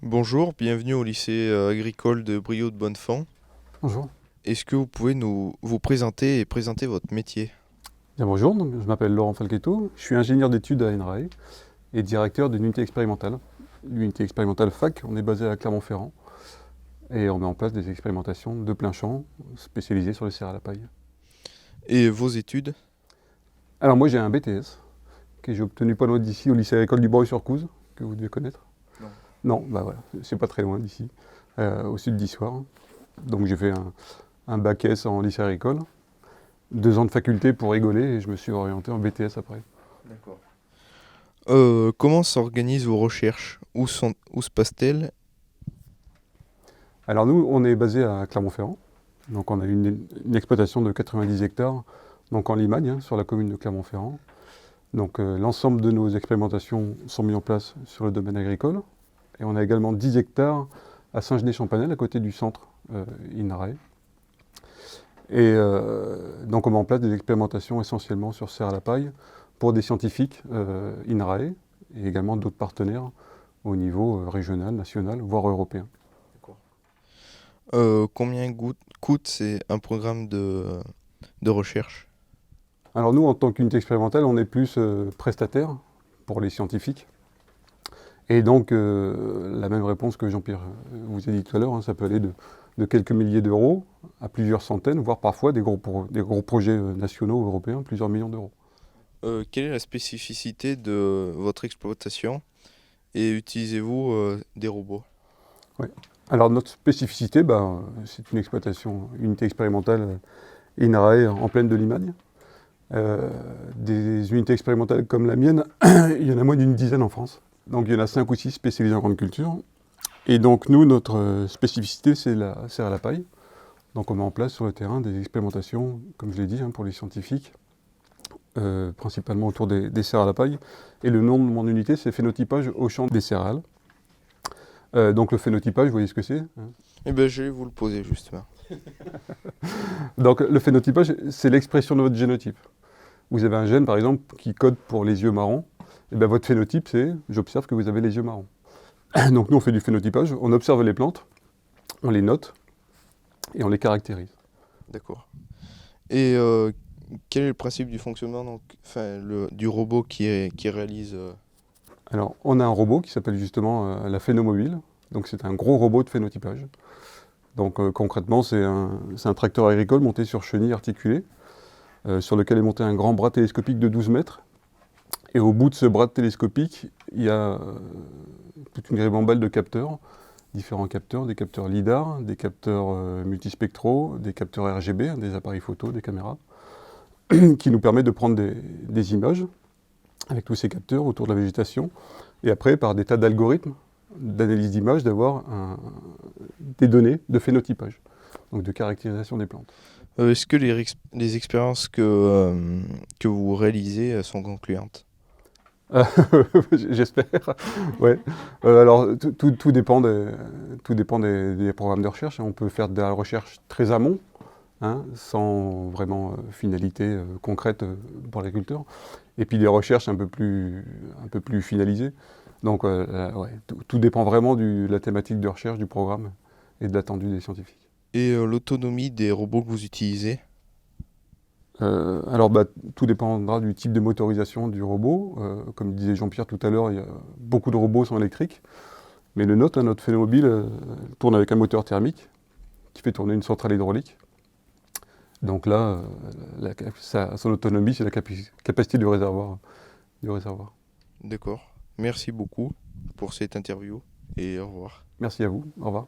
Bonjour, bienvenue au lycée agricole de Briot de Bonnefond. Bonjour. Est-ce que vous pouvez vous présenter et présenter votre métier? Bien, bonjour, donc, je m'appelle Laurent Falquetto, je suis ingénieur d'études à INRAE et directeur d'une unité expérimentale. L'unité expérimentale FAC, on est basé à Clermont-Ferrand et on met en place des expérimentations de plein champ spécialisées sur les serres à la paille. Et vos études? Alors moi j'ai un BTS que j'ai obtenu pas loin d'ici au lycée agricole du Breuil-sur-Couze, que vous devez connaître. Non. Non, bah voilà, c'est pas très loin d'ici, au sud d'Issoire. Donc j'ai fait un bac S en lycée agricole, 2 ans de faculté pour rigoler et je me suis orienté en BTS après. D'accord. Comment s'organisent vos recherches? Où se passent-elles? Alors nous, on est basé à Clermont-Ferrand. Donc on a une exploitation de 90 hectares donc en Limagne, sur la commune de Clermont-Ferrand. Donc l'ensemble de nos expérimentations sont mises en place sur le domaine agricole. Et on a également 10 hectares à Saint-Genès-Champanel, à côté du centre INRAE. Et donc on met en place des expérimentations essentiellement sur serre à la paille pour des scientifiques INRAE et également d'autres partenaires au niveau régional, national, voire européen. D'accord. Combien coûte un programme de recherche? Alors nous, en tant qu'unité expérimentale, on est plus prestataire pour les scientifiques. Et donc, la même réponse que Jean-Pierre vous a dit tout à l'heure, ça peut aller de quelques milliers d'euros à plusieurs centaines, voire parfois des gros projets nationaux, européens, plusieurs millions d'euros. Quelle est la spécificité de votre exploitation et utilisez-vous des robots? Ouais. Alors notre spécificité, c'est une exploitation, unité expérimentale INRAE en plaine de Limagne. Des unités expérimentales comme la mienne, il y en a moins d'une dizaine en France. Donc il y en a 5 ou 6 spécialisés en grande culture. Et donc nous, notre spécificité, c'est la serre à la paille. Donc on met en place sur le terrain des expérimentations, comme je l'ai dit, pour les scientifiques, principalement autour des serres à la paille. Et le nom de mon unité, c'est phénotypage au champ des céréales. Donc le phénotypage, vous voyez ce que c'est, hein? Eh bien, je vais vous le poser justement. Donc le phénotypage, c'est l'expression de votre génotype. Vous avez un gène, par exemple, qui code pour les yeux marrons. Et bien votre phénotype, c'est j'observe que vous avez les yeux marrons. Donc nous, on fait du phénotypage, on observe les plantes, on les note et on les caractérise. D'accord. Et quel est le principe du fonctionnement du robot qui réalise Alors, on a un robot qui s'appelle justement la Phénomobile. Donc c'est un gros robot de phénotypage. Donc concrètement, c'est un tracteur agricole monté sur chenille articulée, sur lequel est monté un grand bras télescopique de 12 mètres. Et au bout de ce bras télescopique, il y a toute une ribambelle de capteurs, différents capteurs, des capteurs LIDAR, des capteurs multispectraux, des capteurs RGB, des appareils photo, des caméras, qui nous permettent de prendre des images avec tous ces capteurs autour de la végétation, et après, par des tas d'algorithmes d'analyse d'images, d'avoir des données de phénotypage, donc de caractérisation des plantes. Est-ce que les expériences que vous réalisez sont concluantes? J'espère. Ouais. Alors, tout dépend des programmes de recherche, hein. On peut faire de la recherche très amont, sans vraiment finalité concrète pour l'agriculteur. Et puis des recherches un peu plus finalisées. Donc, ouais, tout dépend vraiment de la thématique de recherche du programme et de l'attendu des scientifiques. Et l'autonomie des robots que vous utilisez? Alors, tout dépendra du type de motorisation du robot. Comme disait Jean-Pierre tout à l'heure, beaucoup de robots sont électriques. Mais le nôtre, notre phénomobile, tourne avec un moteur thermique qui fait tourner une centrale hydraulique. Donc là, son autonomie, c'est la capacité du réservoir. D'accord. Merci beaucoup pour cette interview et au revoir. Merci à vous. Au revoir.